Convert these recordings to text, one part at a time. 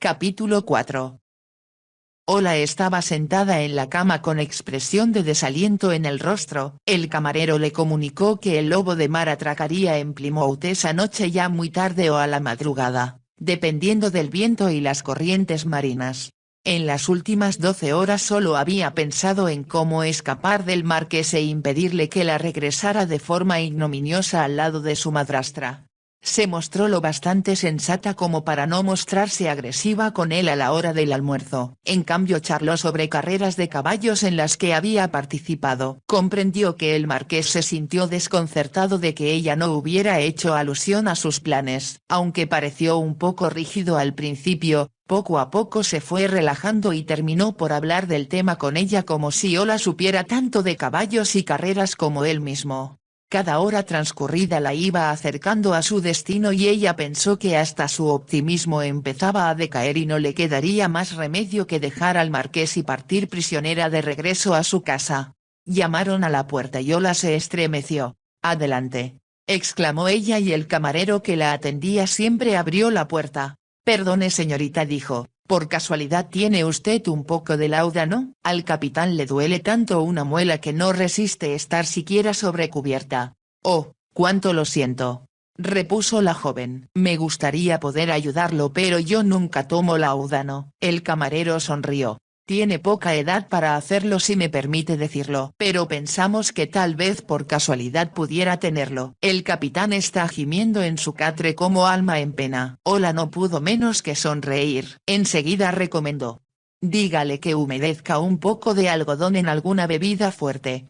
Capítulo 4. Ola estaba sentada en la cama con expresión de desaliento en el rostro. El camarero le comunicó que el lobo de mar atracaría en Plymouth esa noche ya muy tarde o a la madrugada, dependiendo del viento y las corrientes marinas. En las últimas 12 horas solo había pensado en cómo escapar del marqués e impedirle que la regresara de forma ignominiosa al lado de su madrastra. Se mostró lo bastante sensata como para no mostrarse agresiva con él a la hora del almuerzo. En cambio charló sobre carreras de caballos en las que había participado. Comprendió que el marqués se sintió desconcertado de que ella no hubiera hecho alusión a sus planes. Aunque pareció un poco rígido al principio, poco a poco se fue relajando y terminó por hablar del tema con ella como si Ola supiera tanto de caballos y carreras como él mismo. Cada hora transcurrida la iba acercando a su destino y ella pensó que hasta su optimismo empezaba a decaer y no le quedaría más remedio que dejar al marqués y partir prisionera de regreso a su casa. Llamaron a la puerta y Ola se estremeció. «Adelante», exclamó ella y el camarero que la atendía siempre abrió la puerta. «Perdone señorita», dijo. «¿Por casualidad tiene usted un poco de láudano? Al capitán le duele tanto una muela que no resiste estar siquiera sobre cubierta». «Oh, cuánto lo siento», repuso la joven. «Me gustaría poder ayudarlo pero yo nunca tomo láudano». El camarero sonrió. «Tiene poca edad para hacerlo si me permite decirlo, pero pensamos que tal vez por casualidad pudiera tenerlo». El capitán está gimiendo en su catre como alma en pena. Ola no pudo menos que sonreír. Enseguida recomendó: «Dígale que humedezca un poco de algodón en alguna bebida fuerte.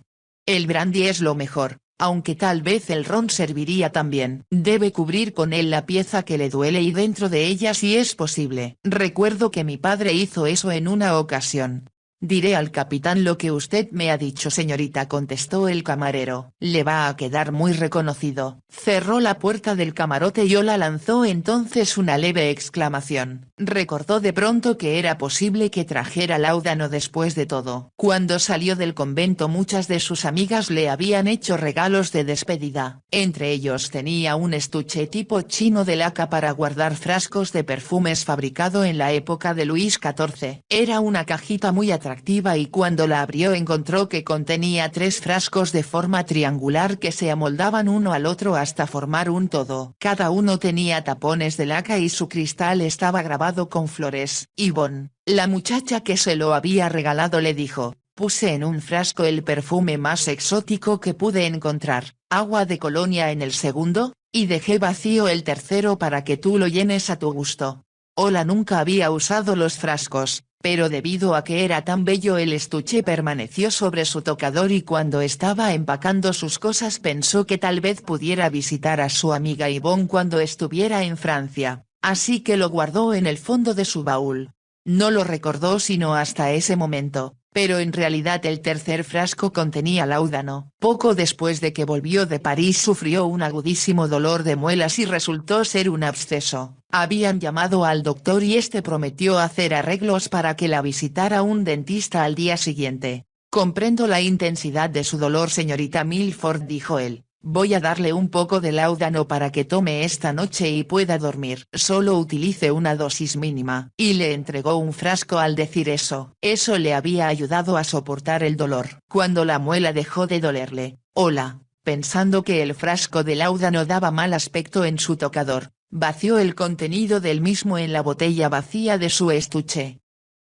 El brandy es lo mejor, aunque tal vez el ron serviría también. Debe cubrir con él la pieza que le duele y dentro de ella si es posible. Recuerdo que mi padre hizo eso en una ocasión». «Diré al capitán lo que usted me ha dicho señorita», contestó el camarero. «Le va a quedar muy reconocido». Cerró la puerta del camarote y Ola lanzó entonces una leve exclamación. Recordó de pronto que era posible que trajera láudano después de todo. Cuando salió del convento muchas de sus amigas le habían hecho regalos de despedida. Entre ellos tenía un estuche tipo chino de laca para guardar frascos de perfumes fabricado en la época de Luis XIV. Era una cajita muy atractiva y cuando la abrió encontró que contenía 3 frascos de forma triangular que se amoldaban uno al otro hasta formar un todo. Cada uno tenía tapones de laca y su cristal estaba grabado con flores. Yvonne, la muchacha que se lo había regalado, le dijo: «Puse en un frasco el perfume más exótico que pude encontrar, agua de Colonia en el segundo, y dejé vacío el tercero para que tú lo llenes a tu gusto». Ola nunca había usado los frascos, pero debido a que era tan bello el estuche permaneció sobre su tocador y cuando estaba empacando sus cosas pensó que tal vez pudiera visitar a su amiga Yvonne cuando estuviera en Francia, así que lo guardó en el fondo de su baúl. No lo recordó sino hasta ese momento, pero en realidad el tercer frasco contenía láudano. Poco después de que volvió de París sufrió un agudísimo dolor de muelas y resultó ser un absceso. Habían llamado al doctor y este prometió hacer arreglos para que la visitara un dentista al día siguiente. «Comprendo la intensidad de su dolor señorita Milford», dijo él. «Voy a darle un poco de láudano para que tome esta noche y pueda dormir. Solo utilice una dosis mínima». Y le entregó un frasco al decir eso. Eso le había ayudado a soportar el dolor. Cuando la muela dejó de dolerle, Ola, pensando que el frasco de láudano daba mal aspecto en su tocador, vació el contenido del mismo en la botella vacía de su estuche.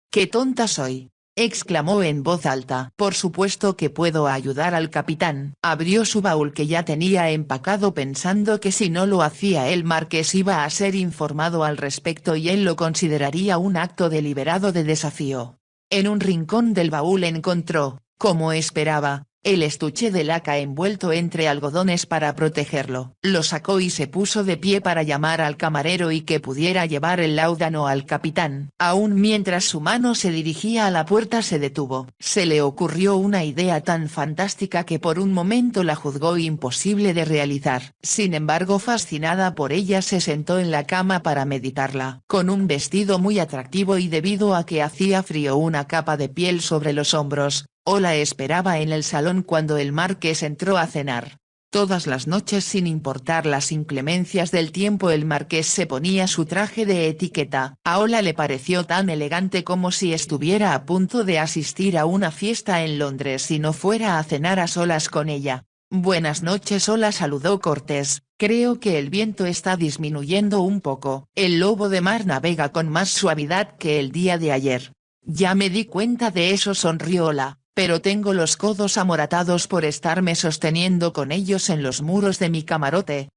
«¡Qué tonta soy!», exclamó en voz alta. «Por supuesto que puedo ayudar al capitán». Abrió su baúl que ya tenía empacado pensando que si no lo hacía el marqués iba a ser informado al respecto y él lo consideraría un acto deliberado de desafío. En un rincón del baúl encontró, como esperaba, el estuche de laca envuelto entre algodones para protegerlo. Lo sacó y se puso de pie para llamar al camarero y que pudiera llevar el láudano al capitán. Aún mientras su mano se dirigía a la puerta se detuvo. Se le ocurrió una idea tan fantástica que por un momento la juzgó imposible de realizar. Sin embargo, fascinada por ella se sentó en la cama para meditarla. Con un vestido muy atractivo y debido a que hacía frío una capa de piel sobre los hombros, Ola esperaba en el salón cuando el marqués entró a cenar. Todas las noches sin importar las inclemencias del tiempo el marqués se ponía su traje de etiqueta. A Ola le pareció tan elegante como si estuviera a punto de asistir a una fiesta en Londres y no fuera a cenar a solas con ella. Buenas noches Ola saludó cortés, creo que el viento está disminuyendo un poco. El lobo de mar navega con más suavidad que el día de ayer. Ya me di cuenta de eso sonrió Ola. Pero tengo los codos amoratados por estarme sosteniendo con ellos en los muros de mi camarote.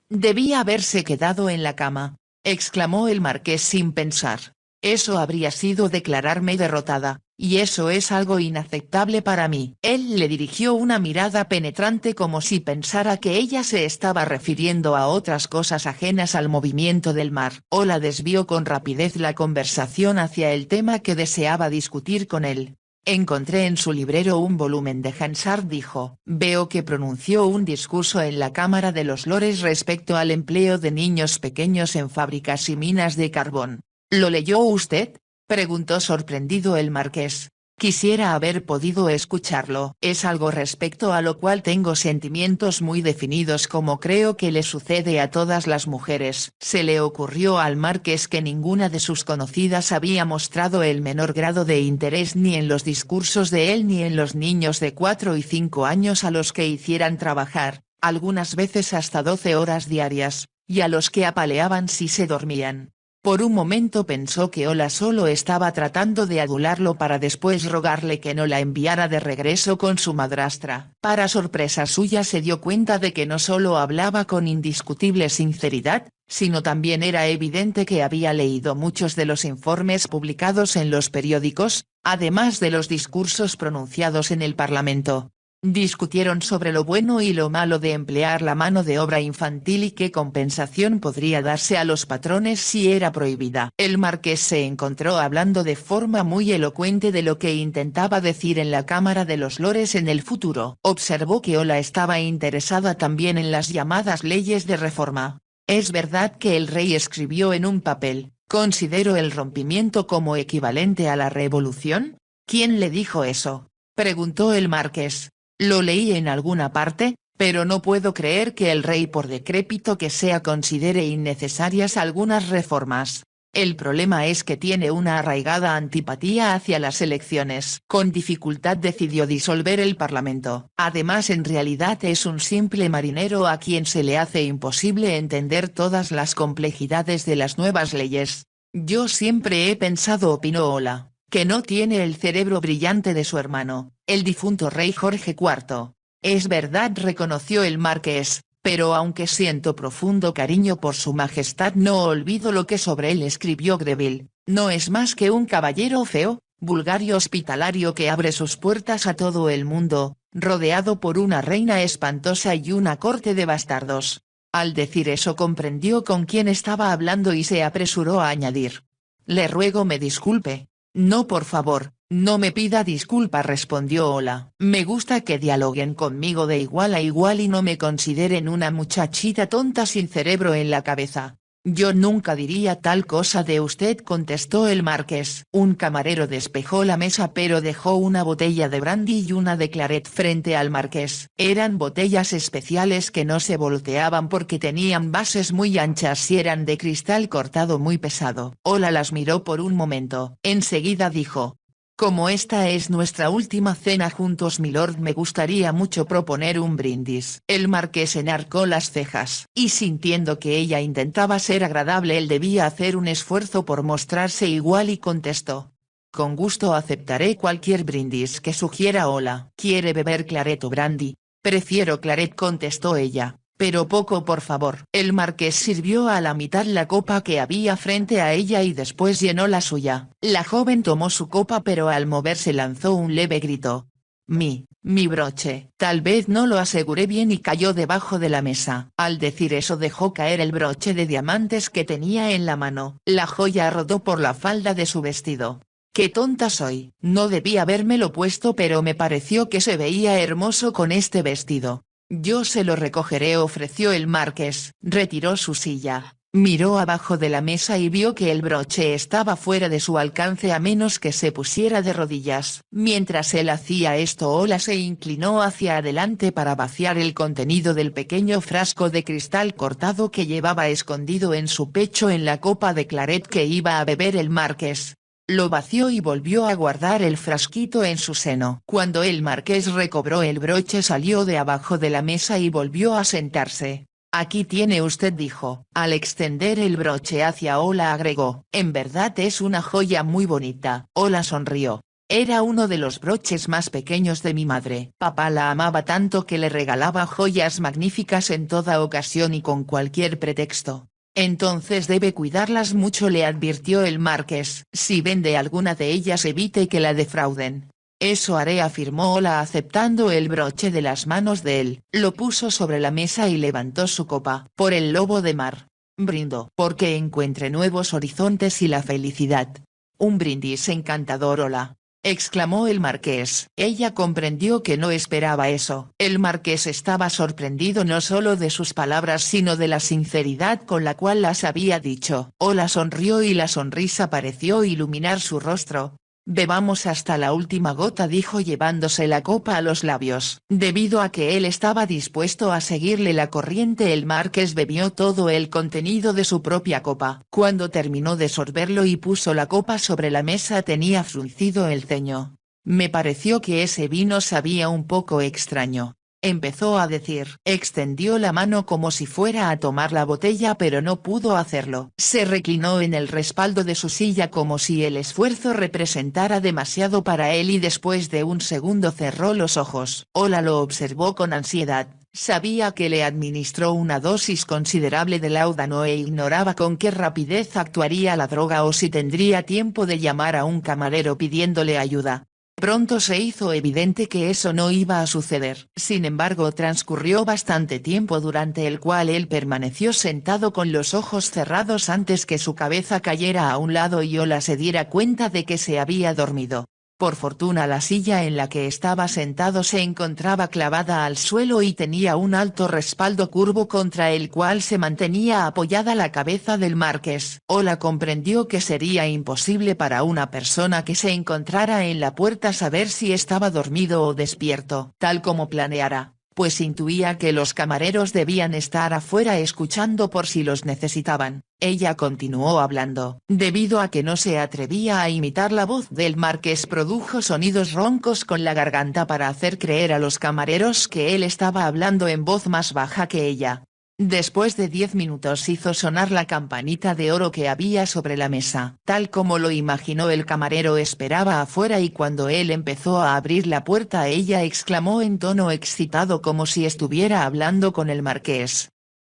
Debía haberse quedado en la cama, exclamó el marqués sin pensar. Eso habría sido declararme derrotada, y eso es algo inaceptable para mí. Él le dirigió una mirada penetrante como si pensara que ella se estaba refiriendo a otras cosas ajenas al movimiento del mar. Ola desvió con rapidez la conversación hacia el tema que deseaba discutir con él. Encontré en su librero un volumen de Hansard dijo. Veo que pronunció un discurso en la Cámara de los Lores respecto al empleo de niños pequeños en fábricas y minas de carbón. ¿Lo leyó usted?, preguntó sorprendido el marqués. Quisiera haber podido escucharlo. Es algo respecto a lo cual tengo sentimientos muy definidos como creo que le sucede a todas las mujeres. Se le ocurrió al marqués que ninguna de sus conocidas había mostrado el menor grado de interés ni en los discursos de él ni en los niños de 4 y 5 años a los que hicieran trabajar, algunas veces hasta 12 horas diarias, y a los que apaleaban si se dormían. Por un momento pensó que Ola solo estaba tratando de adularlo para después rogarle que no la enviara de regreso con su madrastra. Para sorpresa suya se dio cuenta de que no solo hablaba con indiscutible sinceridad, sino también era evidente que había leído muchos de los informes publicados en los periódicos, además de los discursos pronunciados en el Parlamento. Discutieron sobre lo bueno y lo malo de emplear la mano de obra infantil y qué compensación podría darse a los patrones si era prohibida. El marqués se encontró hablando de forma muy elocuente de lo que intentaba decir en la Cámara de los Lores en el futuro. Observó que Ola estaba interesada también en las llamadas leyes de reforma. Es verdad que el rey escribió en un papel, considero el rompimiento como equivalente a la revolución. ¿Quién le dijo eso?, preguntó el marqués. Lo leí en alguna parte, pero no puedo creer que el rey por decrépito que sea considere innecesarias algunas reformas. El problema es que tiene una arraigada antipatía hacia las elecciones. Con dificultad decidió disolver el Parlamento. Además en realidad es un simple marinero a quien se le hace imposible entender todas las complejidades de las nuevas leyes. Yo siempre he pensado opinó Ola, que no tiene el cerebro brillante de su hermano, el difunto rey Jorge IV. Es verdad reconoció el marqués, pero aunque siento profundo cariño por su majestad no olvido lo que sobre él escribió Greville, no es más que un caballero feo, vulgar y hospitalario que abre sus puertas a todo el mundo, rodeado por una reina espantosa y una corte de bastardos. Al decir eso comprendió con quién estaba hablando y se apresuró a añadir. Le ruego me disculpe. No por favor, no me pida disculpa respondió Ola. Me gusta que dialoguen conmigo de igual a igual y no me consideren una muchachita tonta sin cerebro en la cabeza. Yo nunca diría tal cosa de usted contestó el marqués. Un camarero despejó la mesa pero dejó una botella de brandy y una de claret frente al marqués. Eran botellas especiales que no se volteaban porque tenían bases muy anchas y eran de cristal cortado muy pesado. Ola las miró por un momento. Enseguida dijo. Como esta es nuestra última cena juntos milord me gustaría mucho proponer un brindis. El marqués enarcó las cejas. Y sintiendo que ella intentaba ser agradable él debía hacer un esfuerzo por mostrarse igual y contestó. Con gusto aceptaré cualquier brindis que sugiera Ola. ¿Quiere beber claret o brandy? Prefiero claret contestó ella. Pero poco por favor. El marqués sirvió a la mitad la copa que había frente a ella y después llenó la suya. La joven tomó su copa pero al moverse lanzó un leve grito. Mi broche. Tal vez no lo aseguré bien y cayó debajo de la mesa. Al decir eso dejó caer el broche de diamantes que tenía en la mano. La joya rodó por la falda de su vestido. ¡Qué tonta soy! No debí habérmelo puesto pero me pareció que se veía hermoso con este vestido. Yo se lo recogeré ofreció el marqués, retiró su silla. Miró abajo de la mesa y vio que el broche estaba fuera de su alcance a menos que se pusiera de rodillas. Mientras él hacía esto, Ola se inclinó hacia adelante para vaciar el contenido del pequeño frasco de cristal cortado que llevaba escondido en su pecho en la copa de claret que iba a beber el marqués. Lo vació y volvió a guardar el frasquito en su seno. Cuando el marqués recobró el broche, salió de abajo de la mesa y volvió a sentarse. «Aquí tiene usted», dijo. Al extender el broche hacia Ola agregó: «En verdad es una joya muy bonita». Ola sonrió. Era uno de los broches más pequeños de mi madre. Papá la amaba tanto que le regalaba joyas magníficas en toda ocasión y con cualquier pretexto. «Entonces debe cuidarlas mucho», le advirtió el marqués. «Si vende alguna de ellas, evite que la defrauden». «Eso haré», afirmó Ola aceptando el broche de las manos de él. Lo puso sobre la mesa y levantó su copa. «Por el lobo de mar». Brindó. «Porque encuentre nuevos horizontes y la felicidad». «Un brindis encantador, Ola», exclamó el marqués. Ella comprendió que no esperaba eso. El marqués estaba sorprendido no solo de sus palabras sino de la sinceridad con la cual las había dicho. Ola sonrió y la sonrisa pareció iluminar su rostro. «Bebamos hasta la última gota», dijo llevándose la copa a los labios. Debido a que él estaba dispuesto a seguirle la corriente, el marqués bebió todo el contenido de su propia copa. Cuando terminó de sorberlo y puso la copa sobre la mesa, tenía fruncido el ceño. «Me pareció que ese vino sabía un poco extraño», empezó a decir. Extendió la mano como si fuera a tomar la botella pero no pudo hacerlo. Se reclinó en el respaldo de su silla como si el esfuerzo representara demasiado para él y después de un segundo cerró los ojos. Ola lo observó con ansiedad. Sabía que le administró una dosis considerable de láudano e ignoraba con qué rapidez actuaría la droga o si tendría tiempo de llamar a un camarero pidiéndole ayuda. Pronto se hizo evidente que eso no iba a suceder. Sin embargo, transcurrió bastante tiempo durante el cual él permaneció sentado con los ojos cerrados antes que su cabeza cayera a un lado y Ola se diera cuenta de que se había dormido. Por fortuna la silla en la que estaba sentado se encontraba clavada al suelo y tenía un alto respaldo curvo contra el cual se mantenía apoyada la cabeza del marqués. Ola comprendió que sería imposible para una persona que se encontrara en la puerta saber si estaba dormido o despierto. Tal como planeara, pues intuía que los camareros debían estar afuera escuchando por si los necesitaban. Ella continuó hablando. Debido a que no se atrevía a imitar la voz del marqués, produjo sonidos roncos con la garganta para hacer creer a los camareros que él estaba hablando en voz más baja que ella. Después de 10 minutos hizo sonar la campanita de oro que había sobre la mesa. Tal como lo imaginó, el camarero esperaba afuera y cuando él empezó a abrir la puerta, ella exclamó en tono excitado como si estuviera hablando con el marqués: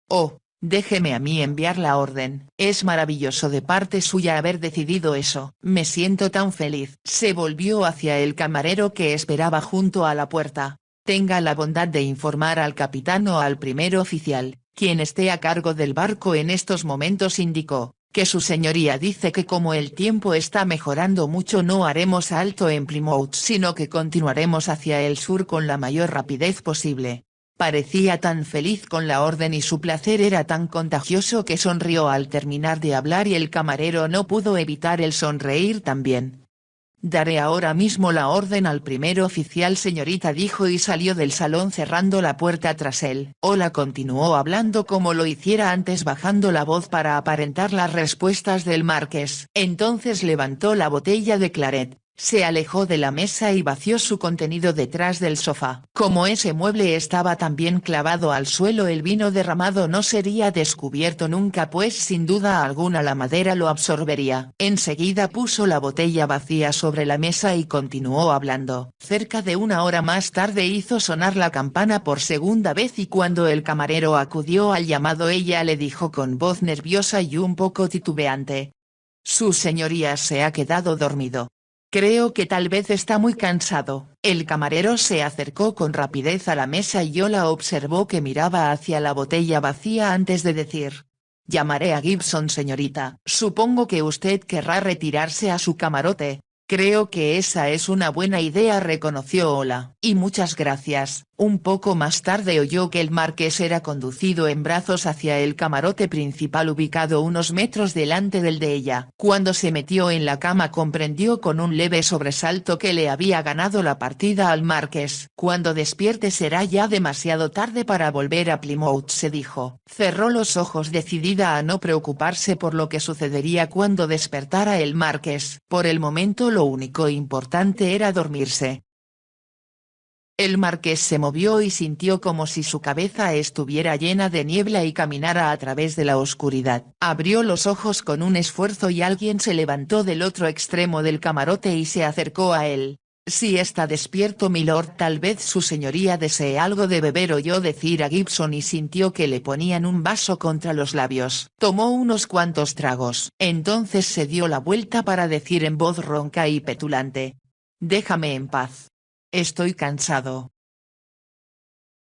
«Oh, déjeme a mí enviar la orden. Es maravilloso de parte suya haber decidido eso. Me siento tan feliz». Se volvió hacia el camarero que esperaba junto a la puerta. «Tenga la bondad de informar al capitán o al primer oficial, quien esté a cargo del barco en estos momentos», indicó, «que su señoría dice que como el tiempo está mejorando mucho no haremos alto en Plymouth sino que continuaremos hacia el sur con la mayor rapidez posible». Parecía tan feliz con la orden y su placer era tan contagioso que sonrió al terminar de hablar y el camarero no pudo evitar el sonreír también. «Daré ahora mismo la orden al primer oficial, señorita», dijo y salió del salón cerrando la puerta tras él. Ola continuó hablando como lo hiciera antes, bajando la voz para aparentar las respuestas del marqués. Entonces levantó la botella de claret, se alejó de la mesa y vació su contenido detrás del sofá. Como ese mueble estaba también clavado al suelo, el vino derramado no sería descubierto nunca, pues sin duda alguna la madera lo absorbería. Enseguida puso la botella vacía sobre la mesa y continuó hablando. Cerca de una hora más tarde hizo sonar la campana por segunda vez y cuando el camarero acudió al llamado, ella le dijo con voz nerviosa y un poco titubeante: «Su señoría se ha quedado dormido. Creo que tal vez está muy cansado». El camarero se acercó con rapidez a la mesa y Ola observó que miraba hacia la botella vacía antes de decir: «Llamaré a Gibson, señorita. Supongo que usted querrá retirarse a su camarote». Creo que esa es una buena idea, reconoció Ola. Y muchas gracias. Un poco más tarde oyó que el marqués era conducido en brazos hacia el camarote principal ubicado unos metros delante del de ella. Cuando se metió en la cama comprendió con un leve sobresalto que le había ganado la partida al marqués. Cuando despierte será ya demasiado tarde para volver a Plymouth, se dijo. Cerró los ojos decidida a no preocuparse por lo que sucedería cuando despertara el marqués. Por el momento lo único importante era dormirse. El marqués se movió y sintió como si su cabeza estuviera llena de niebla y caminara a través de la oscuridad. Abrió los ojos con un esfuerzo y alguien se levantó del otro extremo del camarote y se acercó a él. «Si está despierto, milord, tal vez su señoría desee algo de beber», oyó decir a Gibson y sintió que le ponían un vaso contra los labios. Tomó unos cuantos tragos. Entonces se dio la vuelta para decir en voz ronca y petulante: «Déjame en paz. Estoy cansado».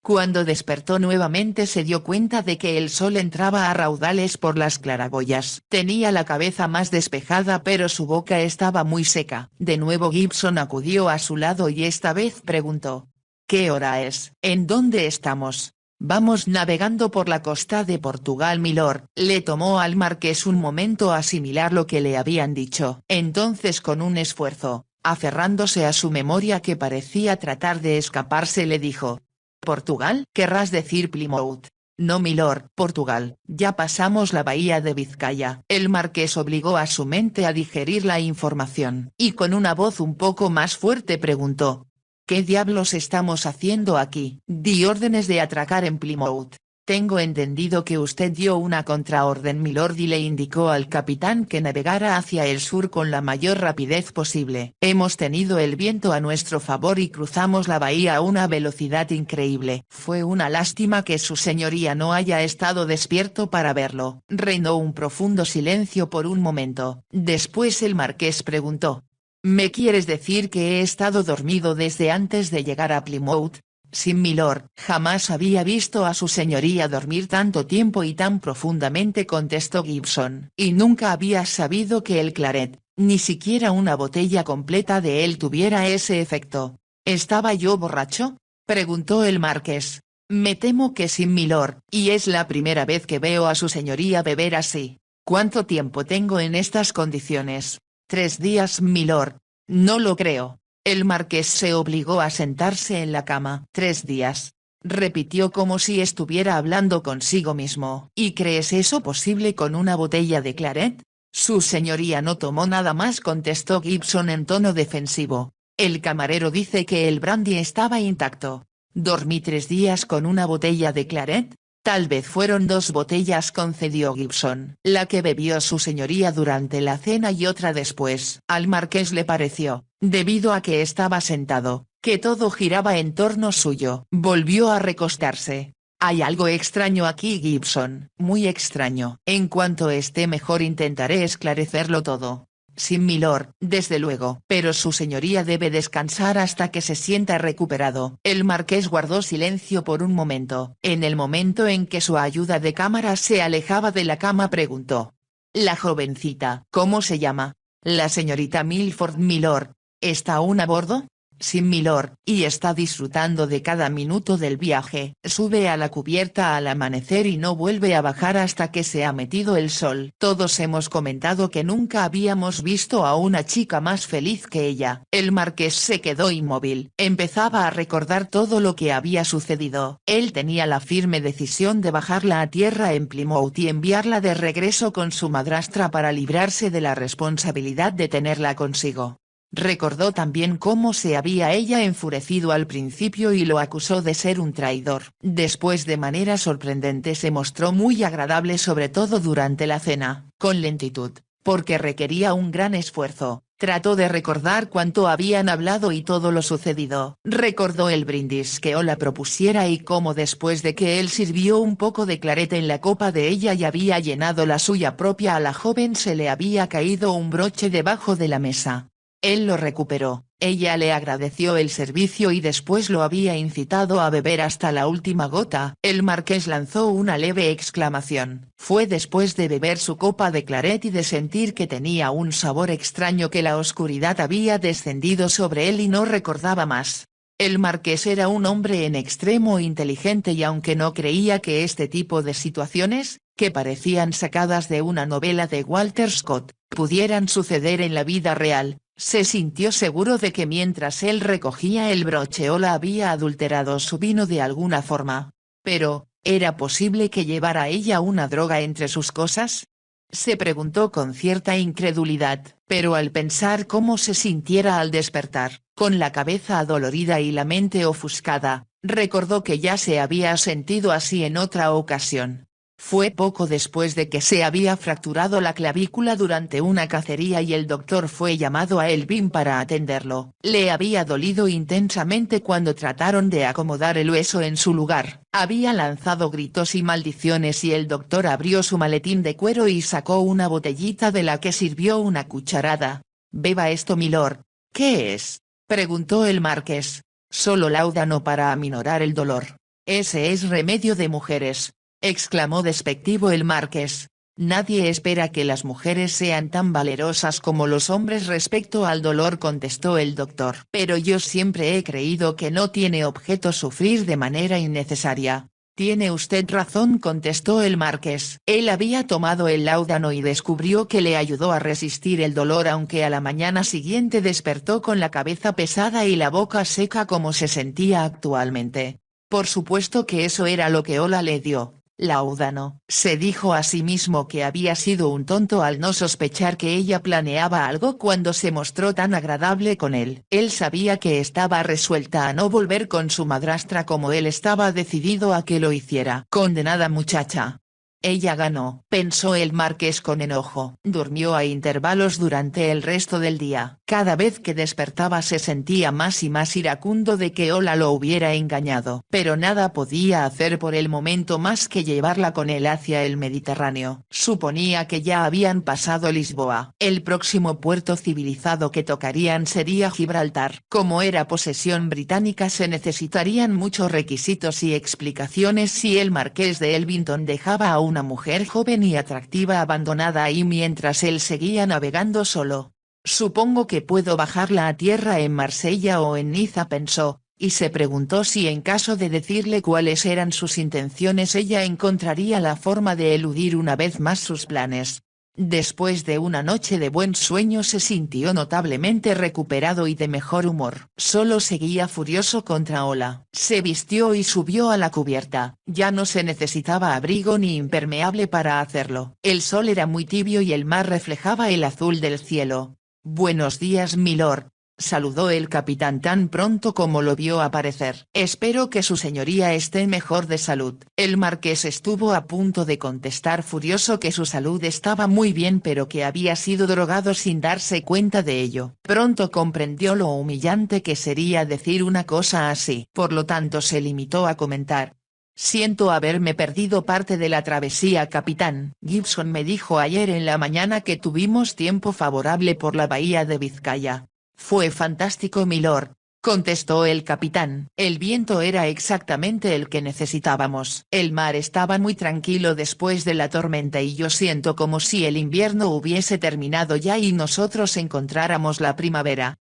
Cuando despertó nuevamente se dio cuenta de que el sol entraba a raudales por las claraboyas. Tenía la cabeza más despejada pero su boca estaba muy seca. De nuevo Gibson acudió a su lado y esta vez preguntó: «¿Qué hora es? ¿En dónde estamos?» «Vamos navegando por la costa de Portugal, milord». Le tomó al marqués un momento asimilar lo que le habían dicho. Entonces, con un esfuerzo, aferrándose a su memoria que parecía tratar de escaparse, le dijo: «¿Portugal? Querrás decir Plymouth». «No, milord, Portugal, ya pasamos la bahía de Vizcaya». El marqués obligó a su mente a digerir la información, y con una voz un poco más fuerte preguntó: «¿Qué diablos estamos haciendo aquí?» «Di órdenes de atracar en Plymouth». «Tengo entendido que usted dio una contraorden, milord», y le indicó al capitán que navegara hacia el sur con la mayor rapidez posible. «Hemos tenido el viento a nuestro favor y cruzamos la bahía a una velocidad increíble». «Fue una lástima que su señoría no haya estado despierto para verlo». Reinó un profundo silencio por un momento. Después el marqués preguntó: «¿Me quieres decir que he estado dormido desde antes de llegar a Plymouth?» «Sí, milord, jamás había visto a su señoría dormir tanto tiempo y tan profundamente», contestó Gibson. «Y nunca había sabido que el claret, ni siquiera una botella completa de él, tuviera ese efecto». «¿Estaba yo borracho?», preguntó el marqués. «Me temo que sí, milord, y es la primera vez que veo a su señoría beber así». «¿Cuánto tiempo tengo en estas condiciones?». «3 días, milord». «No lo creo». El marqués se obligó a sentarse en la cama. «3 días», repitió como si estuviera hablando consigo mismo. «¿Y crees eso posible con una botella de claret?». «Su señoría no tomó nada más», contestó Gibson en tono defensivo. «El camarero dice que el brandy estaba intacto». «Dormí 3 días con una botella de claret». «Tal vez fueron 2 botellas», concedió Gibson. «La que bebió su señoría durante la cena y otra después». Al marqués le pareció, debido a que estaba sentado, que todo giraba en torno suyo. Volvió a recostarse. «Hay algo extraño aquí, Gibson, muy extraño. En cuanto esté mejor intentaré esclarecerlo todo». «Sí, milord, desde luego. Pero su señoría debe descansar hasta que se sienta recuperado». El marqués guardó silencio por un momento. En el momento en que su ayuda de cámara se alejaba de la cama preguntó: «La jovencita, ¿cómo se llama?». «La señorita Milford, milord». «¿Está aún a bordo?». «Sí, milord, y está disfrutando de cada minuto del viaje. Sube a la cubierta al amanecer y no vuelve a bajar hasta que se ha metido el sol». Todos hemos comentado que nunca habíamos visto a una chica más feliz que ella. El marqués se quedó inmóvil. Empezaba a recordar todo lo que había sucedido. Él tenía la firme decisión de bajarla a tierra en Plymouth y enviarla de regreso con su madrastra para librarse de la responsabilidad de tenerla consigo. Recordó también cómo se había ella enfurecido al principio y lo acusó de ser un traidor. Después, de manera sorprendente, se mostró muy agradable, sobre todo durante la cena, con lentitud, porque requería un gran esfuerzo. Trató de recordar cuánto habían hablado y todo lo sucedido. Recordó el brindis que Ola propusiera y cómo después de que él sirvió un poco de claret en la copa de ella y había llenado la suya propia, a la joven se le había caído un broche debajo de la mesa. Él lo recuperó, Ella le agradeció el servicio y después lo había incitado a beber hasta la última gota. El marqués lanzó una leve exclamación. Fue después de beber su copa de claret y de sentir que tenía un sabor extraño que la oscuridad había descendido sobre él y no recordaba más. El marqués era un hombre en extremo inteligente y aunque no creía que este tipo de situaciones, que parecían sacadas de una novela de Walter Scott, pudieran suceder en la vida real, se sintió seguro de que mientras él recogía el broche Ola había adulterado su vino de alguna forma. Pero, ¿era posible que llevara ella una droga entre sus cosas? Se preguntó con cierta incredulidad, pero al pensar cómo se sintiera al despertar, con la cabeza adolorida y la mente ofuscada, recordó que ya se había sentido así en otra ocasión. Fue poco después de que se había fracturado la clavícula durante una cacería y el doctor fue llamado a Elvin para atenderlo. Le había dolido intensamente cuando trataron de acomodar el hueso en su lugar. Había lanzado gritos y maldiciones y el doctor abrió su maletín de cuero y sacó una botellita de la que sirvió una cucharada. «Beba esto, milord». «¿Qué es?», preguntó el marqués. «Solo láudano para aminorar el dolor». «Ese es remedio de mujeres», exclamó despectivo el marqués. «Nadie espera que las mujeres sean tan valerosas como los hombres respecto al dolor», contestó el doctor. «Pero yo siempre he creído que no tiene objeto sufrir de manera innecesaria». «Tiene usted razón», contestó el marqués. Él había tomado el láudano y descubrió que le ayudó a resistir el dolor aunque a la mañana siguiente despertó con la cabeza pesada y la boca seca como se sentía actualmente. Por supuesto que eso era lo que Ola le dio. Láudano. Se dijo a sí mismo que había sido un tonto al no sospechar que ella planeaba algo cuando se mostró tan agradable con él. Él sabía que estaba resuelta a no volver con su madrastra como él estaba decidido a que lo hiciera. «Condenada muchacha». «Ella ganó», pensó el marqués con enojo. Durmió a intervalos durante el resto del día. Cada vez que despertaba se sentía más y más iracundo de que Ola lo hubiera engañado. Pero nada podía hacer por el momento más que llevarla con él hacia el Mediterráneo. Suponía que ya habían pasado Lisboa. El próximo puerto civilizado que tocarían sería Gibraltar. Como era posesión británica se necesitarían muchos requisitos y explicaciones si el marqués de Elvington dejaba a una mujer joven y atractiva abandonada ahí mientras él seguía navegando solo. «Supongo que puedo bajarla a tierra en Marsella o en Niza», pensó, y se preguntó si en caso de decirle cuáles eran sus intenciones ella encontraría la forma de eludir una vez más sus planes. Después de una noche de buen sueño se sintió notablemente recuperado y de mejor humor. Solo seguía furioso contra Ola. Se vistió y subió a la cubierta. Ya no se necesitaba abrigo ni impermeable para hacerlo. El sol era muy tibio y el mar reflejaba el azul del cielo. «Buenos días, milord», saludó el capitán tan pronto como lo vio aparecer. «Espero que su señoría esté mejor de salud». El marqués estuvo a punto de contestar furioso que su salud estaba muy bien pero que había sido drogado sin darse cuenta de ello. Pronto comprendió lo humillante que sería decir una cosa así. Por lo tanto se limitó a comentar: «Siento haberme perdido parte de la travesía, capitán. Gibson me dijo ayer en la mañana que tuvimos tiempo favorable por la bahía de Vizcaya». «Fue fantástico, milord», contestó el capitán. «El viento era exactamente el que necesitábamos. El mar estaba muy tranquilo después de la tormenta y yo siento como si el invierno hubiese terminado ya y nosotros encontráramos la primavera».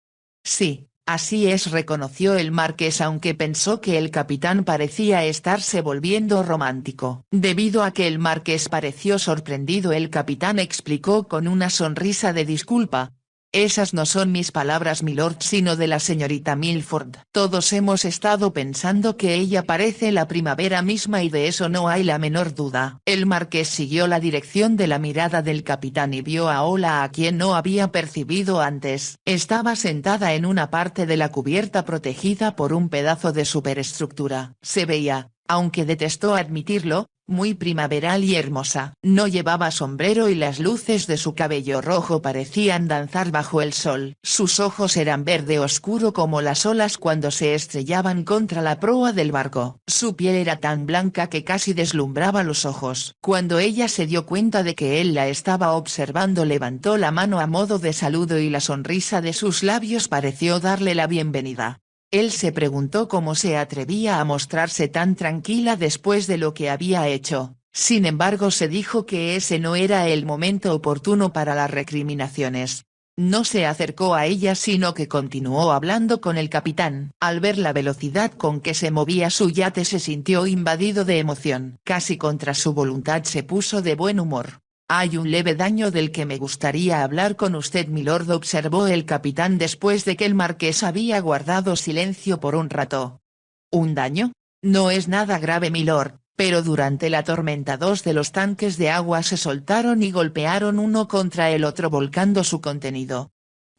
«Sí, así es», reconoció el marqués aunque pensó que el capitán parecía estarse volviendo romántico. Debido a que el marqués pareció sorprendido el capitán explicó con una sonrisa de disculpa: «Esas no son mis palabras, milord, sino de la señorita Milford. Todos hemos estado pensando que ella parece la primavera misma y de eso no hay la menor duda». El marqués siguió la dirección de la mirada del capitán y vio a Ola, a quien no había percibido antes. Estaba sentada en una parte de la cubierta protegida por un pedazo de superestructura. Se veía, aunque detestó admitirlo, muy primaveral y hermosa. No llevaba sombrero y las luces de su cabello rojo parecían danzar bajo el sol. Sus ojos eran verde oscuro como las olas cuando se estrellaban contra la proa del barco. Su piel era tan blanca que casi deslumbraba los ojos. Cuando ella se dio cuenta de que él la estaba observando, levantó la mano a modo de saludo y la sonrisa de sus labios pareció darle la bienvenida. Él se preguntó cómo se atrevía a mostrarse tan tranquila después de lo que había hecho. Sin embargo, se dijo que ese no era el momento oportuno para las recriminaciones. No se acercó a ella sino que continuó hablando con el capitán. Al ver la velocidad con que se movía su yate se sintió invadido de emoción. Casi contra su voluntad se puso de buen humor. «Hay un leve daño del que me gustaría hablar con usted, milord», observó el capitán después de que el marqués había guardado silencio por un rato. «¿Un daño? No es nada grave, milord, pero durante la tormenta dos de los tanques de agua se soltaron y golpearon uno contra el otro volcando su contenido».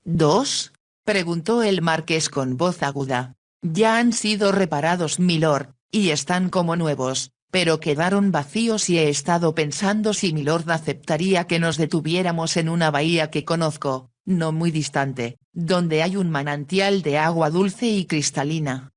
«¿Dos?», preguntó el marqués con voz aguda. «Ya han sido reparados, milord, y están como nuevos, pero quedaron vacíos y he estado pensando si milord aceptaría que nos detuviéramos en una bahía que conozco, no muy distante, donde hay un manantial de agua dulce y cristalina».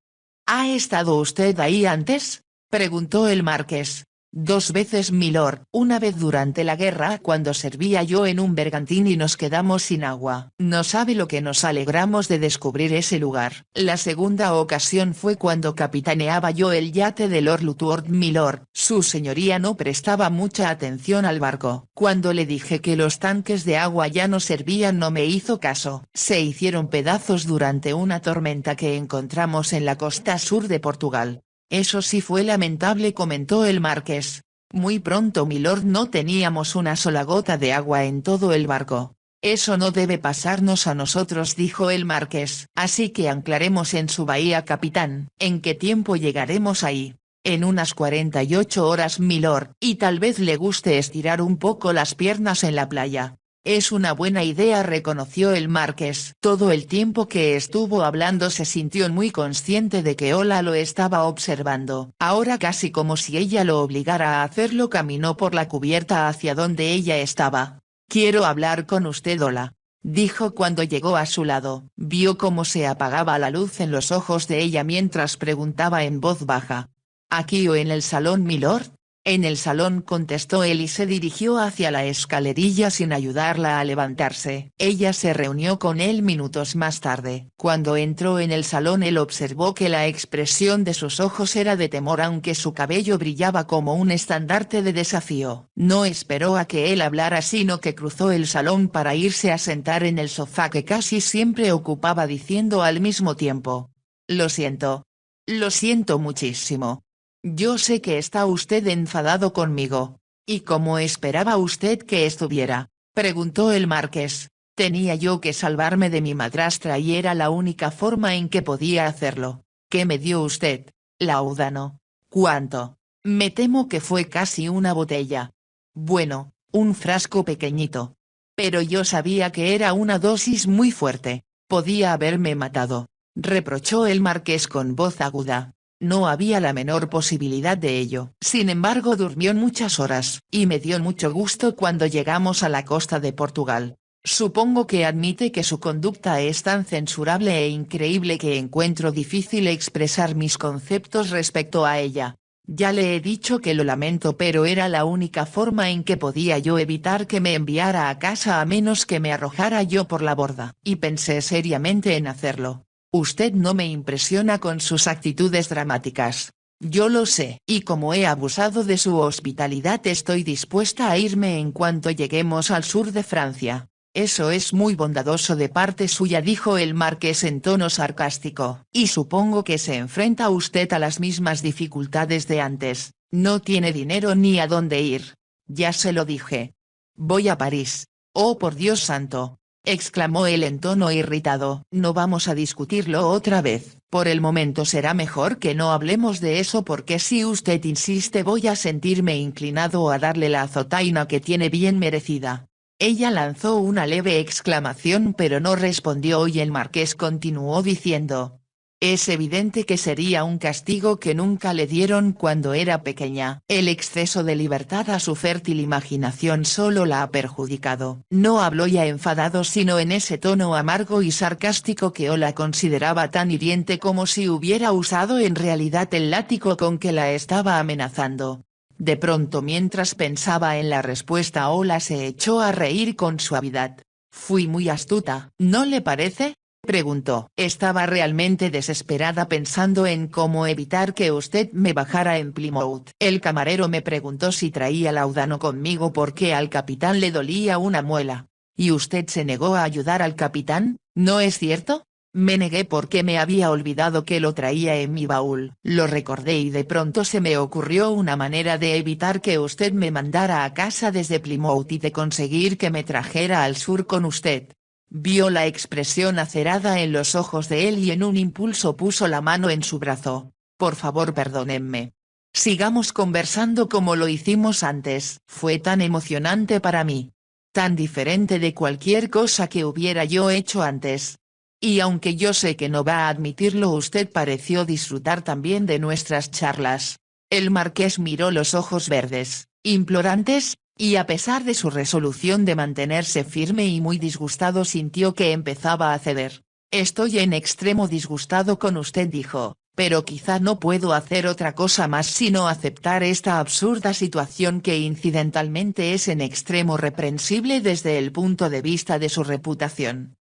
«¿Ha estado usted ahí antes?», preguntó el marqués. «2 veces, milord, una vez durante la guerra cuando servía yo en un bergantín y nos quedamos sin agua. No sabe lo que nos alegramos de descubrir ese lugar. La segunda ocasión fue cuando capitaneaba yo el yate de Lord Lutward, milord. Su señoría no prestaba mucha atención al barco. Cuando le dije que los tanques de agua ya no servían no me hizo caso. Se hicieron pedazos durante una tormenta que encontramos en la costa sur de Portugal». «Eso sí fue lamentable», comentó el marqués. «Muy pronto, milord, no teníamos una sola gota de agua en todo el barco». «Eso no debe pasarnos a nosotros», dijo el marqués. «Así que anclaremos en su bahía, capitán». «¿En qué tiempo llegaremos ahí?». «En unas 48 horas, milord, y tal vez le guste estirar un poco las piernas en la playa». «Es una buena idea», reconoció el marqués. Todo el tiempo que estuvo hablando se sintió muy consciente de que Ola lo estaba observando. Ahora, casi como si ella lo obligara a hacerlo, caminó por la cubierta hacia donde ella estaba. «Quiero hablar con usted, Ola», dijo cuando llegó a su lado. Vio cómo se apagaba la luz en los ojos de ella mientras preguntaba en voz baja. «¿Aquí o en el salón, milord?». «En el salón», contestó él y se dirigió hacia la escalerilla sin ayudarla a levantarse. Ella se reunió con él minutos más tarde. Cuando entró en el salón él observó que la expresión de sus ojos era de temor aunque su cabello brillaba como un estandarte de desafío. No esperó a que él hablara sino que cruzó el salón para irse a sentar en el sofá que casi siempre ocupaba diciendo al mismo tiempo: «Lo siento. Lo siento muchísimo. Yo sé que está usted enfadado conmigo». «¿Y cómo esperaba usted que estuviera?», preguntó el marqués. «Tenía yo que salvarme de mi madrastra y era la única forma en que podía hacerlo». «¿Qué me dio usted?». «Láudano». «¿Cuánto?». «Me temo que fue casi una botella». «Bueno, un frasco pequeñito. Pero yo sabía que era una dosis muy fuerte. Podía haberme matado», reprochó el marqués con voz aguda. «No había la menor posibilidad de ello. Sin embargo, durmió muchas horas, y me dio mucho gusto cuando llegamos a la costa de Portugal. Supongo que admite que su conducta es tan censurable e increíble que encuentro difícil expresar mis conceptos respecto a ella. Ya le he dicho que lo lamento, pero era la única forma en que podía yo evitar que me enviara a casa a menos que me arrojara yo por la borda. Y pensé seriamente en hacerlo. Usted no me impresiona con sus actitudes dramáticas. Yo lo sé. Y como he abusado de su hospitalidad estoy dispuesta a irme en cuanto lleguemos al sur de Francia». «Eso es muy bondadoso de parte suya», dijo el marqués en tono sarcástico. «Y supongo que se enfrenta usted a las mismas dificultades de antes. No tiene dinero ni a dónde ir». «Ya se lo dije. Voy a París». «Oh, por Dios santo», exclamó él en tono irritado. «No vamos a discutirlo otra vez. Por el momento será mejor que no hablemos de eso porque si usted insiste voy a sentirme inclinado a darle la azotaina que tiene bien merecida». Ella lanzó una leve exclamación pero no respondió y el marqués continuó diciendo: Es evidente que sería un castigo que nunca le dieron cuando era pequeña. El exceso de libertad a su fértil imaginación solo la ha perjudicado. No habló ya enfadado sino en ese tono amargo y sarcástico que Ola consideraba tan hiriente como si hubiera usado en realidad el látigo con que la estaba amenazando. De pronto mientras pensaba en la respuesta Ola se echó a reír con suavidad. «Fui muy astuta, ¿no le parece?», preguntó. Estaba realmente desesperada pensando en cómo evitar que usted me bajara en Plymouth. El camarero me preguntó si traía laudano conmigo porque al capitán le dolía una muela. ¿Y usted se negó a ayudar al capitán, no es cierto? Me negué porque me había olvidado que lo traía en mi baúl. Lo recordé y de pronto se me ocurrió una manera de evitar que usted me mandara a casa desde Plymouth y de conseguir que me trajera al sur con usted. Vio la expresión acerada en los ojos de él y en un impulso puso la mano en su brazo. «Por favor perdónenme. Sigamos conversando como lo hicimos antes». Fue tan emocionante para mí. Tan diferente de cualquier cosa que hubiera yo hecho antes. Y aunque yo sé que no va a admitirlo usted pareció disfrutar también de nuestras charlas. El marqués miró los ojos verdes, implorantes, y a pesar de su resolución de mantenerse firme y muy disgustado sintió que empezaba a ceder. «Estoy en extremo disgustado con usted», dijo, «pero quizá no puedo hacer otra cosa más sino aceptar esta absurda situación que incidentalmente es en extremo reprensible desde el punto de vista de su reputación».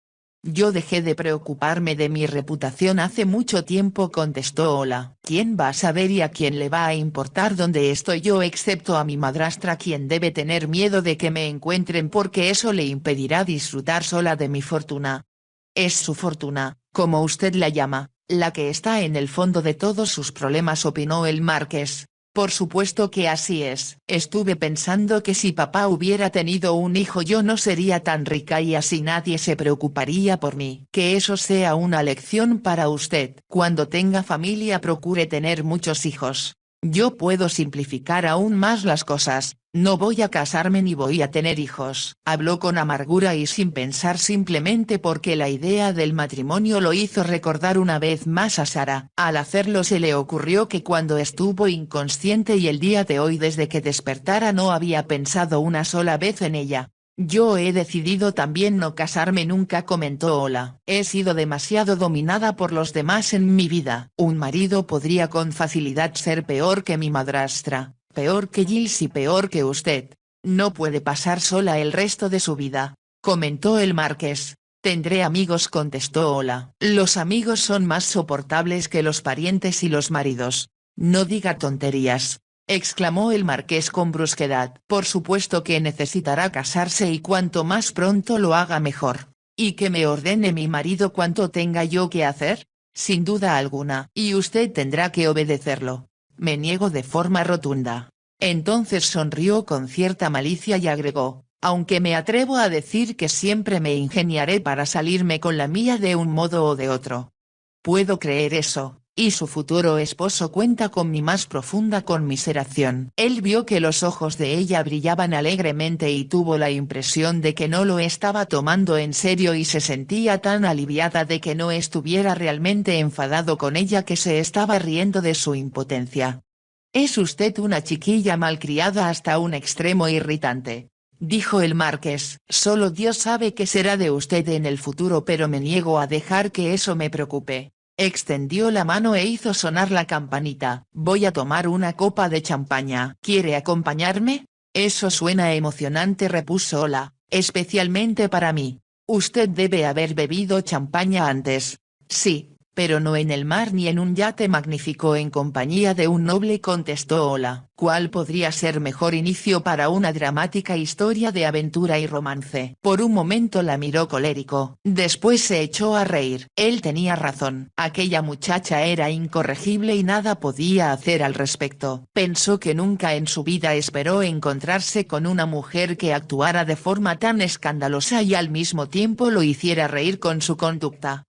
«Yo dejé de preocuparme de mi reputación hace mucho tiempo», contestó Ola. «¿Quién va a saber y a quién le va a importar dónde estoy yo excepto a mi madrastra quien debe tener miedo de que me encuentren porque eso le impedirá disfrutar sola de mi fortuna? Es su fortuna, como usted la llama, la que está en el fondo de todos sus problemas», opinó el marqués. «Por supuesto que así es. Estuve pensando que si papá hubiera tenido un hijo yo no sería tan rica y así nadie se preocuparía por mí. Que eso sea una lección para usted. Cuando tenga familia procure tener muchos hijos. Yo puedo simplificar aún más las cosas, no voy a casarme ni voy a tener hijos». Habló con amargura y sin pensar simplemente porque la idea del matrimonio lo hizo recordar una vez más a Sara. Al hacerlo se le ocurrió que cuando estuvo inconsciente y el día de hoy desde que despertara no había pensado una sola vez en ella. «Yo he decidido también no casarme nunca», comentó Ola. «He sido demasiado dominada por los demás en mi vida. Un marido podría con facilidad ser peor que mi madrastra, peor que Giles y peor que usted. No puede pasar sola el resto de su vida», comentó el marqués. «Tendré amigos», contestó Ola. «Los amigos son más soportables que los parientes y los maridos». «No diga tonterías», exclamó el marqués con brusquedad. «Por supuesto que necesitará casarse y cuanto más pronto lo haga mejor. ¿Y que me ordene mi marido cuánto tenga yo que hacer? Sin duda alguna. Y usted tendrá que obedecerlo». «Me niego de forma rotunda». Entonces sonrió con cierta malicia y agregó, «aunque me atrevo a decir que siempre me ingeniaré para salirme con la mía de un modo o de otro». «Puedo creer eso, y su futuro esposo cuenta con mi más profunda conmiseración». Él vio que los ojos de ella brillaban alegremente y tuvo la impresión de que no lo estaba tomando en serio y se sentía tan aliviada de que no estuviera realmente enfadado con ella que se estaba riendo de su impotencia. «Es usted una chiquilla malcriada hasta un extremo irritante», dijo el marqués. «Solo Dios sabe qué será de usted en el futuro pero me niego a dejar que eso me preocupe». Extendió la mano e hizo sonar la campanita. «Voy a tomar una copa de champaña». «¿Quiere acompañarme? Eso suena emocionante», repuso Ola, «especialmente para mí. Usted debe haber bebido champaña antes». «Sí, pero no en el mar ni en un yate magnífico en compañía de un noble», contestó Ola. «¿Cuál podría ser mejor inicio para una dramática historia de aventura y romance?» Por un momento la miró colérico, después se echó a reír. Él tenía razón. Aquella muchacha era incorregible y nada podía hacer al respecto. Pensó que nunca en su vida esperó encontrarse con una mujer que actuara de forma tan escandalosa y al mismo tiempo lo hiciera reír con su conducta.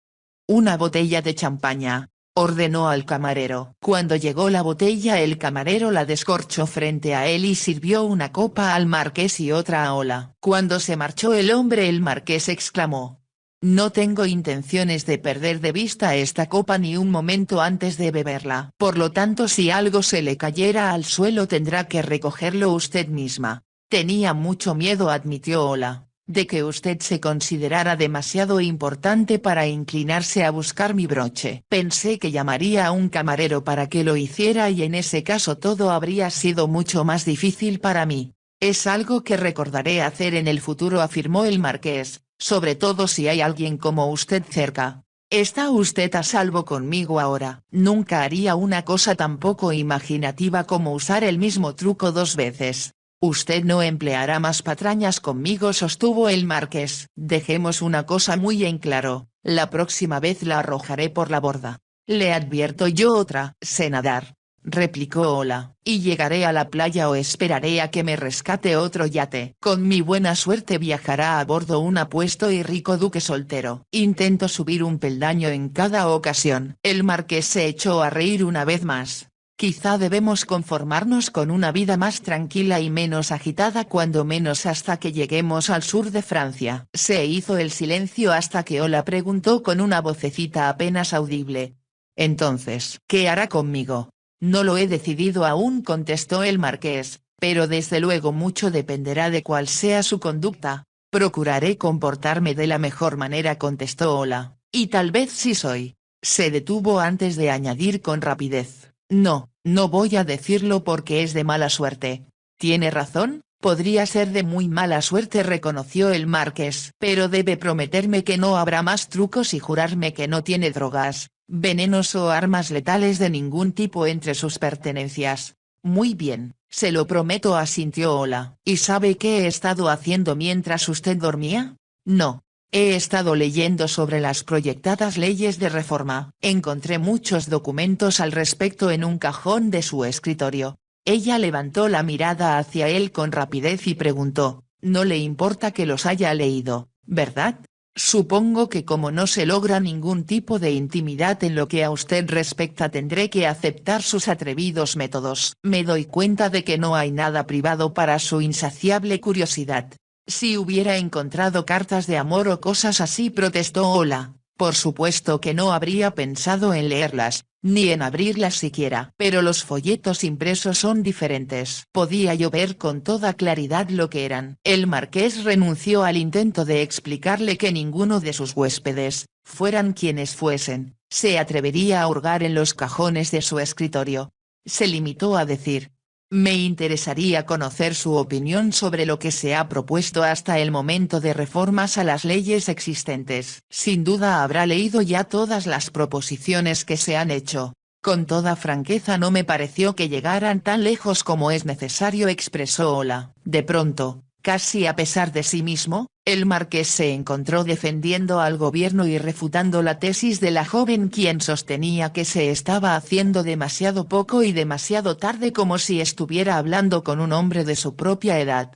«Una botella de champaña», ordenó al camarero. Cuando llegó la botella el camarero la descorchó frente a él y sirvió una copa al marqués y otra a Ola. Cuando se marchó el hombre el marqués exclamó: No tengo intenciones de perder de vista esta copa ni un momento antes de beberla. Por lo tanto, si algo se le cayera al suelo tendrá que recogerlo usted misma. Tenía mucho miedo, admitió Ola, de que usted se considerara demasiado importante para inclinarse a buscar mi broche. Pensé que llamaría a un camarero para que lo hiciera y en ese caso todo habría sido mucho más difícil para mí. Es algo que recordaré hacer en el futuro, afirmó el marqués, sobre todo si hay alguien como usted cerca. Está usted a salvo conmigo ahora. Nunca haría una cosa tan poco imaginativa como usar el mismo truco 2 veces. Usted no empleará más patrañas conmigo, sostuvo el marqués. Dejemos una cosa muy en claro, la próxima vez la arrojaré por la borda. Le advierto yo otra. Sé nadar, replicó Ola, y llegaré a la playa o esperaré a que me rescate otro yate. Con mi buena suerte viajará a bordo un apuesto y rico duque soltero. Intento subir un peldaño en cada ocasión. El marqués se echó a reír una vez más. Quizá debemos conformarnos con una vida más tranquila y menos agitada, cuando menos hasta que lleguemos al sur de Francia. Se hizo el silencio hasta que Ola preguntó con una vocecita apenas audible. Entonces, ¿qué hará conmigo? No lo he decidido aún, contestó el marqués, pero desde luego mucho dependerá de cuál sea su conducta. Procuraré comportarme de la mejor manera, contestó Ola, y tal vez sí soy. Se detuvo antes de añadir con rapidez. No voy a decirlo porque es de mala suerte. Tiene razón, podría ser de muy mala suerte, reconoció el marqués. Pero debe prometerme que no habrá más trucos y jurarme que no tiene drogas, venenos o armas letales de ningún tipo entre sus pertenencias. Muy bien, se lo prometo, asintió Ola. ¿Y sabe qué he estado haciendo mientras usted dormía? No. He estado leyendo sobre las proyectadas leyes de reforma. Encontré muchos documentos al respecto en un cajón de su escritorio. Ella levantó la mirada hacia él con rapidez y preguntó, «No le importa que los haya leído, ¿verdad? Supongo que como no se logra ningún tipo de intimidad en lo que a usted respecta, tendré que aceptar sus atrevidos métodos. Me doy cuenta de que no hay nada privado para su insaciable curiosidad». Si hubiera encontrado cartas de amor o cosas así, protestó Ola, por supuesto que no habría pensado en leerlas, ni en abrirlas siquiera. Pero los folletos impresos son diferentes. Podía yo ver con toda claridad lo que eran. El marqués renunció al intento de explicarle que ninguno de sus huéspedes, fueran quienes fuesen, se atrevería a hurgar en los cajones de su escritorio. Se limitó a decir: «Me interesaría conocer su opinión sobre lo que se ha propuesto hasta el momento de reformas a las leyes existentes». Sin duda habrá leído ya todas las proposiciones que se han hecho. Con toda franqueza, no me pareció que llegaran tan lejos como es necesario, expresó Ola. De pronto, casi a pesar de sí mismo, el marqués se encontró defendiendo al gobierno y refutando la tesis de la joven, quien sostenía que se estaba haciendo demasiado poco y demasiado tarde, como si estuviera hablando con un hombre de su propia edad.